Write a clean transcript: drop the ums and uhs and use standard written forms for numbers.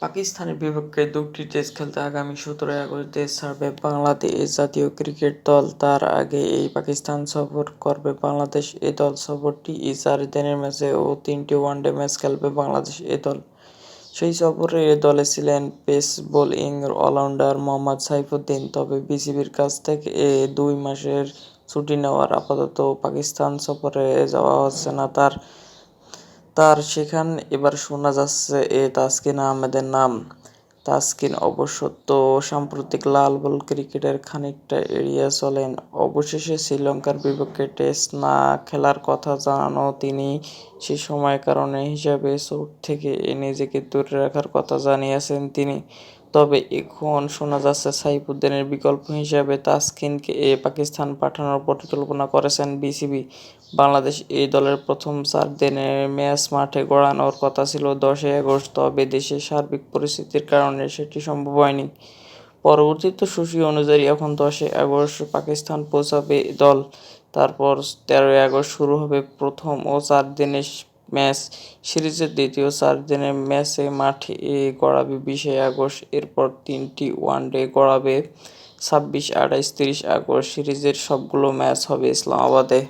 পাকিস্তানের বিপক্ষে দুটি টেস্ট খেলতে আগামী ১৭ই আগস্ট দেশ ছাড়বে বাংলাদেশ জাতীয় ক্রিকেট দল। তার আগে এই পাকিস্তান সফর করবে বাংলাদেশ। এ দল সফরটি ৪ দিনের ম্যাচে ও ৩টি ওয়ানডে ম্যাচ খেলবে বাংলাদেশ এ দল। সেই সফরে এ দলে ছিলেন pace bowling allrounder Mohammad Saifuddin. তবে বিসিবির কাছ থেকে ২ মাসের ছুটি নেওয়ার আপাতত পাকিস্তান সফরে যাওয়া হচ্ছে না তার সেখানে এবার শোনা যাচ্ছে তাসকিন আহমেদের নাম। তাসকিন অবশ্য সাম্প্রতিক লাল বল ক্রিকেটের খানিকটা এড়িয়ে চলেন। অবশেষে শ্রীলঙ্কার বিপক্ষে টেস্ট না খেলার কথা জানানো তিনি সে সময়ের কারণে হিসেবে চোট থেকে নিজেকে দূরে রাখার কথা জানিয়েছেন তিনি। তবে এখন শোনা যাচ্ছে সাইফুদ্দিনের বিকল্প হিসেবে তাসকিনকে পাকিস্তান পাঠানোর পরিকল্পনা করেছেন বিসিবি। বাংলাদেশ এই দলের প্রথম ৪ দিনের ম্যাচ মাঠে গড়ানোর কথা ছিল ১০ই আগস্ট, তবে দেশের সার্বিক পরিস্থিতির কারণে সেটি সম্ভব হয়নি। পরবর্তীতে সূচি অনুযায়ী এখন ১০ই আগস্ট পাকিস্তান পৌঁছাবে দল। তারপর ১৩ই আগস্ট শুরু হবে প্রথম ও ৪ দিনের ম্যাচ। সিরিজের দ্বিতীয় ৪ দিনের ম্যাচে মাঠে গড়াবে ২০ আগস্ট। এরপর ৩টি ওয়ানডে গড়াবে ২৬, ২৮, ৩০ আগস্ট। সিরিজের সবগুলো ম্যাচ হবে ইসলামাবাদে।